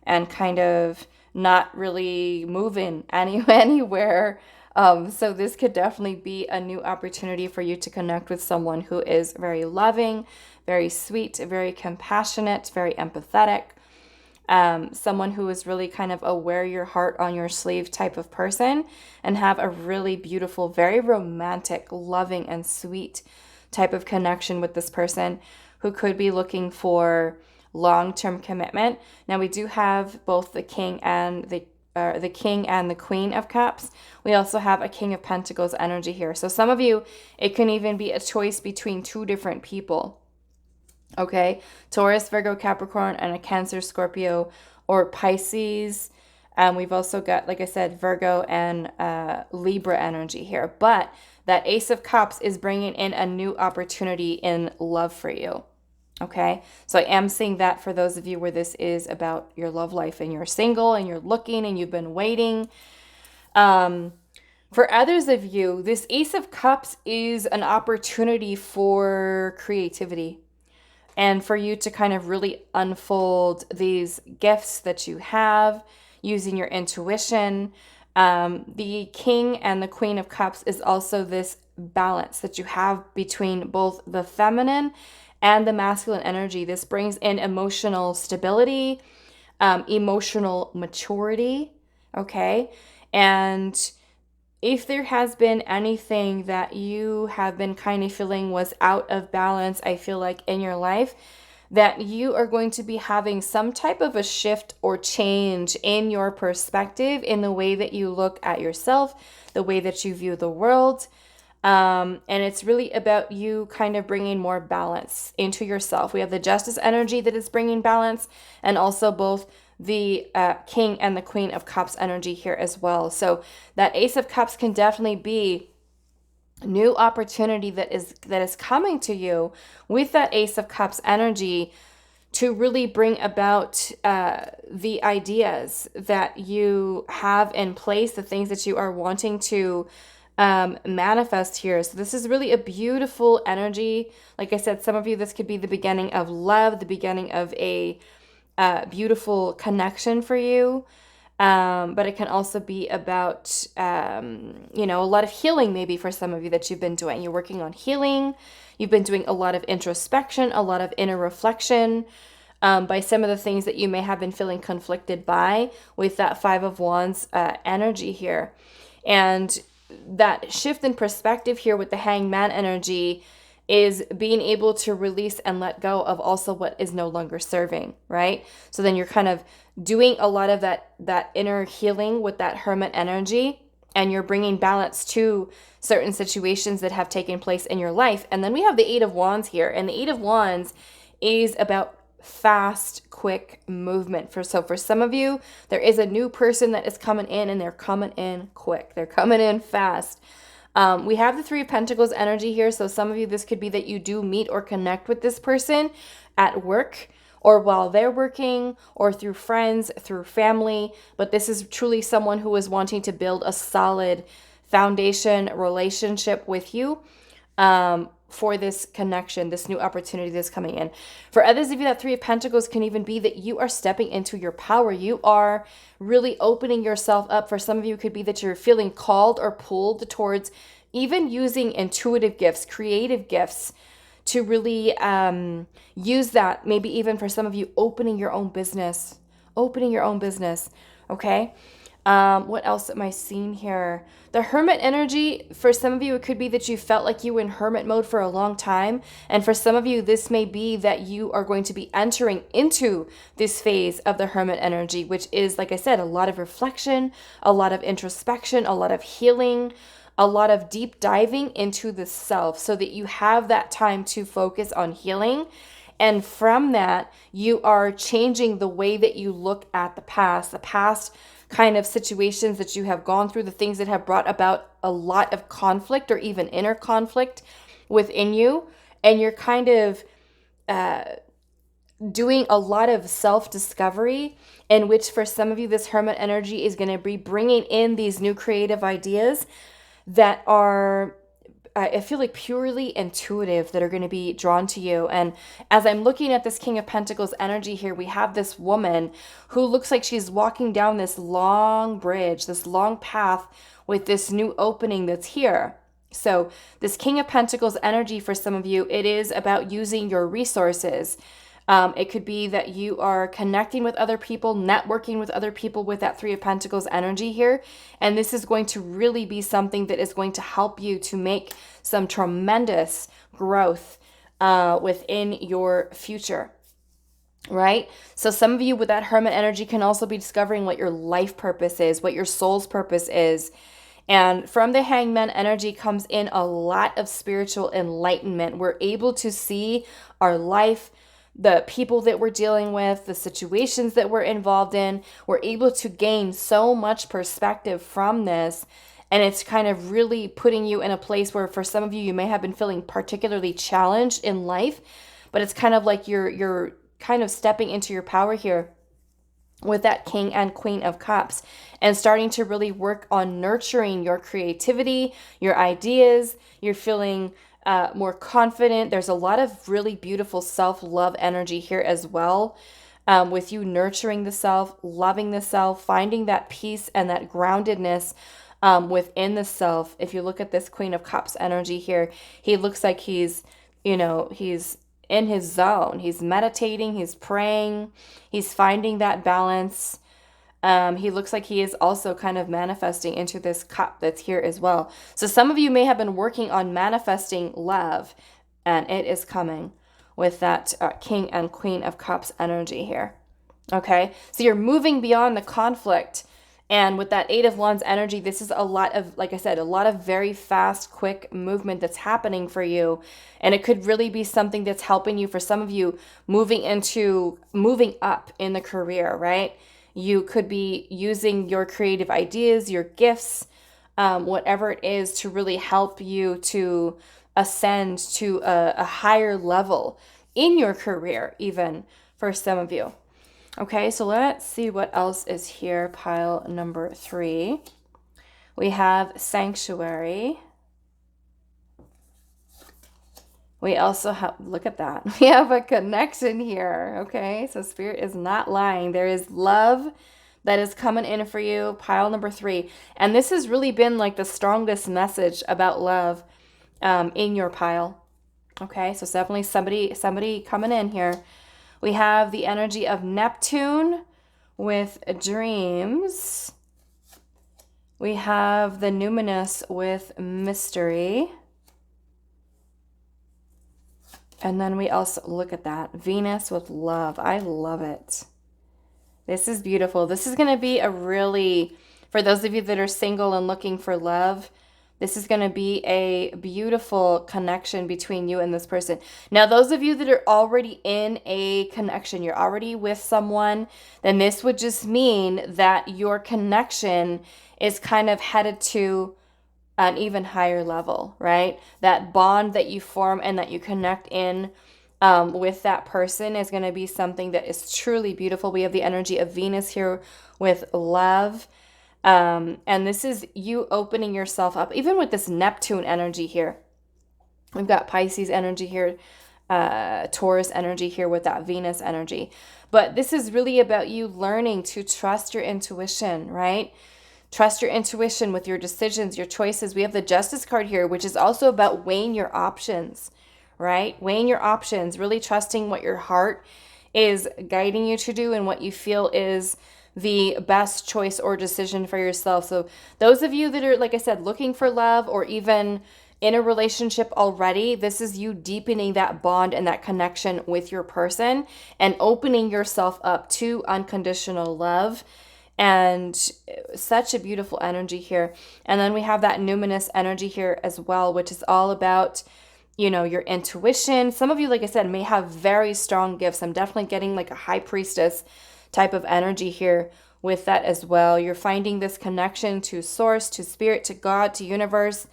and kind of not really moving anywhere. So this could definitely be a new opportunity for you to connect with someone who is very loving, very sweet, very compassionate, very empathetic. Someone who is really kind of a wear your heart on your sleeve type of person and have a really beautiful, very romantic, loving, and sweet type of connection with this person who could be looking for long-term commitment. Now we do have both the king and the queen of cups. We also have a King of Pentacles energy here. So some of you, it can even be a choice between two different people. Okay, Taurus, Virgo, Capricorn, and a Cancer, Scorpio, or Pisces. We've also got, like I said, Virgo and Libra energy here. But that Ace of Cups is bringing in a new opportunity in love for you. Okay, so I am seeing that for those of you where this is about your love life and you're single and you're looking and you've been waiting. For others of you, this Ace of Cups is an opportunity for creativity and for you to kind of really unfold these gifts that you have using your intuition. The King and the Queen of Cups is also this balance that you have between both the feminine and the masculine energy. This brings in emotional stability, emotional maturity, okay? And if there has been anything that you have been kind of feeling was out of balance, I feel like in your life, that you are going to be having some type of a shift or change in your perspective, in the way that you look at yourself, the way that you view the world. And it's really about you kind of bringing more balance into yourself. We have the Justice energy that is bringing balance, and also both the King and the Queen of Cups energy here as well. So that Ace of Cups can definitely be new opportunity that is coming to you with that Ace of Cups energy to really bring about the ideas that you have in place, the things that you are wanting to manifest here. So this is really a beautiful energy. Like I said, some of you, this could be the beginning of love, the beginning of a beautiful connection for you. But it can also be about, a lot of healing maybe for some of you that you've been doing. You're working on healing. You've been doing a lot of introspection, a lot of inner reflection by some of the things that you may have been feeling conflicted by with that Five of Wands energy here. And that shift in perspective here with the Hangman energy is being able to release and let go of also what is no longer serving, right? So then you're kind of doing a lot of that inner healing with that Hermit energy, and you're bringing balance to certain situations that have taken place in your life. And then we have the Eight of Wands here, and the Eight of Wands is about fast, quick movement. For some of you, there is a new person that is coming in, and they're coming in quick. They're coming in fast. We have the Three of Pentacles energy here. So some of you, this could be that you do meet or connect with this person at work, or while they're working, or through friends, through family. But this is truly someone who is wanting to build a solid foundation relationship with you for this connection, this new opportunity that's coming in. For others of you, that Three of Pentacles can even be that you are stepping into your power. You are really opening yourself up. For some of you, it could be that you're feeling called or pulled towards even using intuitive gifts, creative gifts, to really use that, maybe even for some of you, opening your own business, okay? What else am I seeing here? The Hermit energy, for some of you, it could be that you felt like you were in hermit mode for a long time. And for some of you, this may be that you are going to be entering into this phase of the Hermit energy, which is, like I said, a lot of reflection, a lot of introspection, a lot of healing, a lot of deep diving into the self, so that you have that time to focus on healing. And from that, you are changing the way that you look at the past kind of situations that you have gone through, the things that have brought about a lot of conflict or even inner conflict within you. And you're kind of doing a lot of self-discovery, in which for some of you, this Hermit energy is going to be bringing in these new creative ideas that are, I feel like, purely intuitive, that are going to be drawn to you. And as I'm looking at this King of Pentacles energy here, we have this woman who looks like she's walking down this long bridge, this long path with this new opening that's here. So this King of Pentacles energy, for some of you, it is about using your resources. It could be that you are connecting with other people, networking with other people with that Three of Pentacles energy here. And this is going to really be something that is going to help you to make some tremendous growth within your future, right? So some of you with that Hermit energy can also be discovering what your life purpose is, what your soul's purpose is. And from the Hangman energy comes in a lot of spiritual enlightenment. We're able to see our life, the people that we're dealing with, the situations that we're involved in. We're able to gain so much perspective from this. And it's kind of really putting you in a place where, for some of you, you may have been feeling particularly challenged in life, but it's kind of like you're kind of stepping into your power here with that King and Queen of Cups, and starting to really work on nurturing your creativity, your ideas. You're feeling more confident. There's a lot of really beautiful self-love energy here as well, with you nurturing the self, loving the self, finding that peace and that groundedness within the self. If you look at this Queen of Cups energy here, he looks like he's in his zone. He's meditating, he's praying, he's finding that balance. He looks like he is also kind of manifesting into this cup that's here as well. So some of you may have been working on manifesting love, and it is coming with that King and Queen of Cups energy here. Okay, so you're moving beyond the conflict. And with that Eight of Wands energy, this is a lot of, like I said, a lot of very fast, quick movement that's happening for you. And it could really be something that's helping you, for some of you, moving up in the career, right? You could be using your creative ideas, your gifts, whatever it is, to really help you to ascend to a higher level in your career, even for some of you. Okay, so let's see what else is here. Pile number 3. We have Sanctuary. We also have, look at that, we have a connection here. Okay, so Spirit is not lying. There is love that is coming in for you. Pile number 3. And this has really been like the strongest message about love in your pile. Okay, so it's definitely somebody coming in here. We have the energy of Neptune with dreams. We have the numinous with mystery. And then we also, look at that, Venus with love. I love it. This is beautiful. This is going to be a really, for those of you that are single and looking for love, this is going to be a beautiful connection between you and this person. Now, those of you that are already in a connection, you're already with someone, then this would just mean that your connection is kind of headed to an even higher level, right? That bond that you form and that you connect in with that person is going to be something that is truly beautiful. We have the energy of Venus here with love. And this is you opening yourself up, even with this Neptune energy here. We've got Pisces energy here, Taurus energy here with that Venus energy. But this is really about you learning to trust your intuition, right? Trust your intuition with your decisions, your choices. We have the Justice card here, which is also about weighing your options, right? Weighing your options, really trusting what your heart is guiding you to do and what you feel is the best choice or decision for yourself. So those of you that are, like I said, looking for love or even in a relationship already, this is you deepening that bond and that connection with your person and opening yourself up to unconditional love. And such a beautiful energy here. And then we have that numinous energy here as well, which is all about, your intuition. Some of you, like I said, may have very strong gifts. I'm definitely getting like a high priestess type of energy here with that as well. You're finding this connection to source, to spirit, to God, to universe,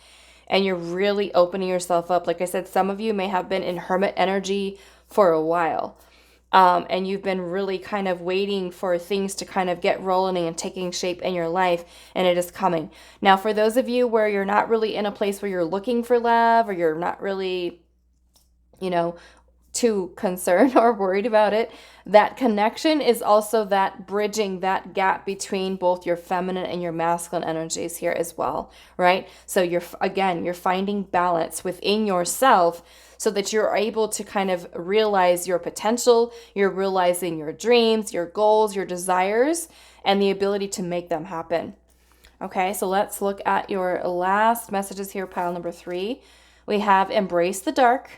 and you're really opening yourself up. Like I said, some of you may have been in hermit energy for a while. And you've been really kind of waiting for things to kind of get rolling and taking shape in your life, and it is coming. Now, for those of you where you're not really in a place where you're looking for love, or you're not really, too concerned or worried about it, that connection is also that bridging that gap between both your feminine and your masculine energies here as well, right? So you're finding balance within yourself so that you're able to kind of realize your potential, you're realizing your dreams, your goals, your desires, and the ability to make them happen. Okay, so let's look at your last messages here, pile number 3. We have embrace the dark.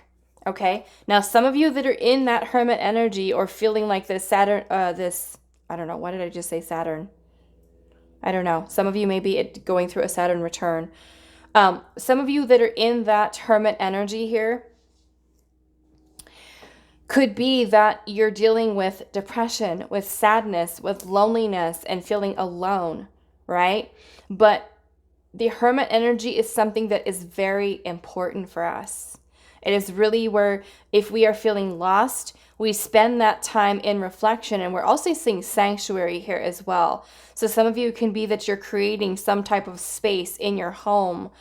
Okay, now some of you that are in that hermit energy or feeling like this Saturn, I don't know, what did I just say, Saturn? I don't know. Some of you may be going through a Saturn return. Some of you that are in that hermit energy here, could be that you're dealing with depression, with sadness, with loneliness, and feeling alone, right? But the hermit energy is something that is very important for us. It is really where if we are feeling lost, we spend that time in reflection, and we're also seeing sanctuary here as well. So some of you can be that you're creating some type of space in your home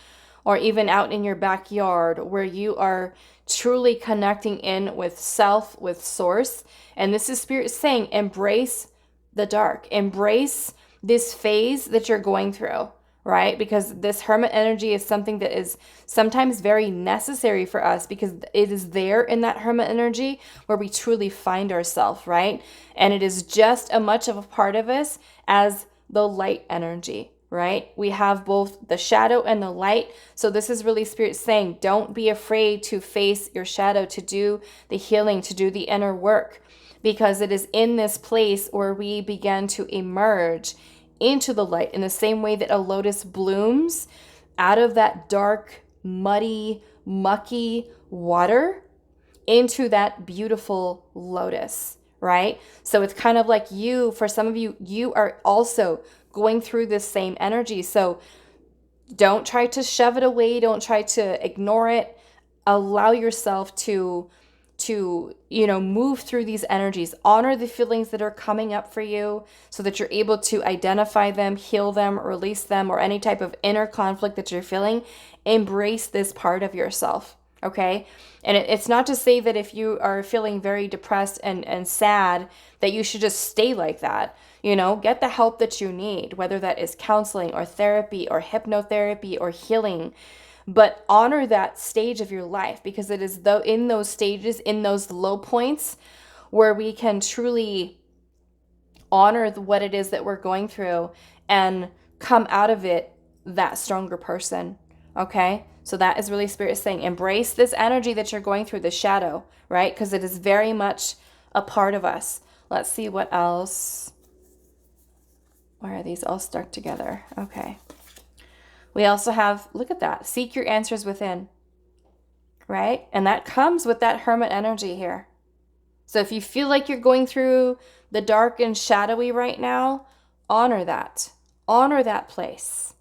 or even out in your backyard where you are truly connecting in with self, with source. And this is Spirit saying, embrace the dark, embrace this phase that you're going through, right? Because this hermit energy is something that is sometimes very necessary for us, because it is there in that hermit energy where we truly find ourselves, right? And it is just as much of a part of us as the light energy, right? We have both the shadow and the light. So this is really Spirit saying, don't be afraid to face your shadow, to do the healing, to do the inner work, because it is in this place where we begin to emerge into the light in the same way that a lotus blooms out of that dark, muddy, mucky water into that beautiful lotus, right? So it's kind of like for some of you, you are also going through this same energy. So don't try to shove it away. Don't try to ignore it. Allow yourself to move through these energies. Honor the feelings that are coming up for you so that you're able to identify them, heal them, release them, or any type of inner conflict that you're feeling. Embrace this part of yourself, okay? And it's not to say that if you are feeling very depressed and sad that you should just stay like that. Get the help that you need, whether that is counseling or therapy or hypnotherapy or healing. But honor that stage of your life, because it is in those stages, in those low points, where we can truly honor what it is that we're going through and come out of it that stronger person, okay? So that is really Spirit saying, embrace this energy that you're going through, the shadow, right? Because it is very much a part of us. Let's see what else. Why are these all stuck together? Okay. We also have, look at that, seek your answers within, right? And that comes with that hermit energy here. So if you feel like you're going through the dark and shadowy right now, honor that. Honor that place.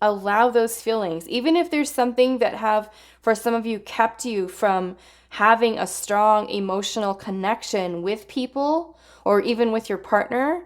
Allow those feelings. Even if there's something that have, for some of you, kept you from having a strong emotional connection with people or even with your partner,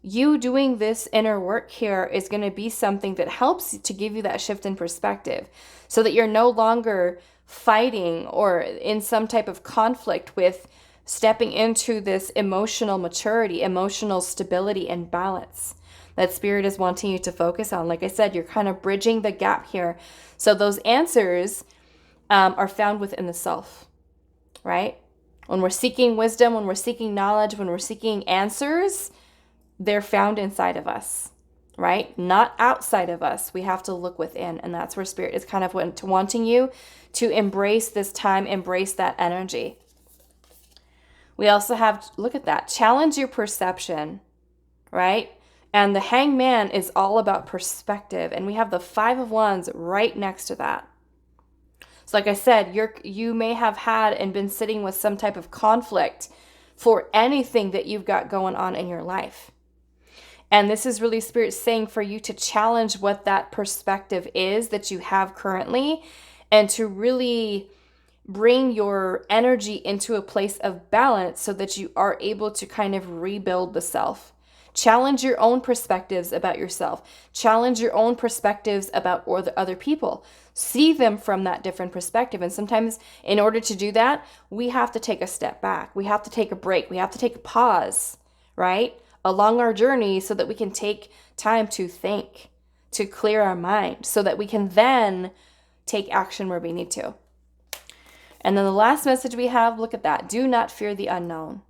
you doing this inner work here is going to be something that helps to give you that shift in perspective so that you're no longer fighting or in some type of conflict with stepping into this emotional maturity, emotional stability and balance that Spirit is wanting you to focus on. Like I said, you're kind of bridging the gap here. So those answers are found within the self, right? When we're seeking wisdom, when we're seeking knowledge, when we're seeking answers, they're found inside of us, right? Not outside of us. We have to look within. And that's where Spirit is kind of wanting you to embrace this time, embrace that energy. We also have, look at that, challenge your perception, right? And the Hangman is all about perspective. And we have the Five of Wands right next to that. So like I said, you may have had and been sitting with some type of conflict for anything that you've got going on in your life. And this is really Spirit saying for you to challenge what that perspective is that you have currently, and to really bring your energy into a place of balance so that you are able to kind of rebuild the self. Challenge your own perspectives about yourself. Challenge your own perspectives about other people. See them from that different perspective. And sometimes in order to do that, we have to take a step back. We have to take a break. We have to take a pause, right? Along our journey, so that we can take time to think, to clear our mind, so that we can then take action where we need to. And then the last message we have, look at that. Do not fear the unknown.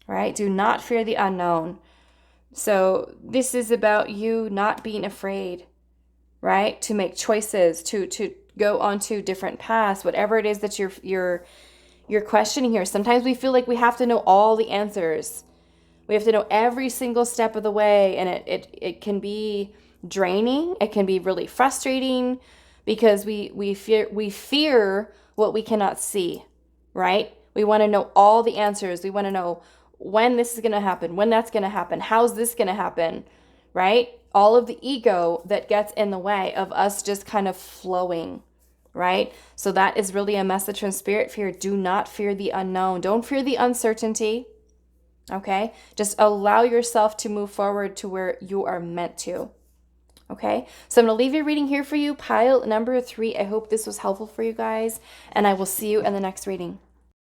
Right? Do not fear the unknown. So this is about you not being afraid, right? To make choices, to go onto different paths, whatever it is that you're questioning here. Sometimes we feel like we have to know all the answers. We have to know every single step of the way, and it can be draining. It can be really frustrating because we fear what we cannot see, right? We want to know all the answers. We want to know when this is going to happen, when that's going to happen, how's this going to happen, right? All of the ego that gets in the way of us just kind of flowing, right? So that is really a message from Spirit for you. Do not fear the unknown. Don't fear the uncertainty, okay? Just allow yourself to move forward to where you are meant to, okay? So I'm going to leave your reading here for you, pile number 3. I hope this was helpful for you guys, and I will see you in the next reading.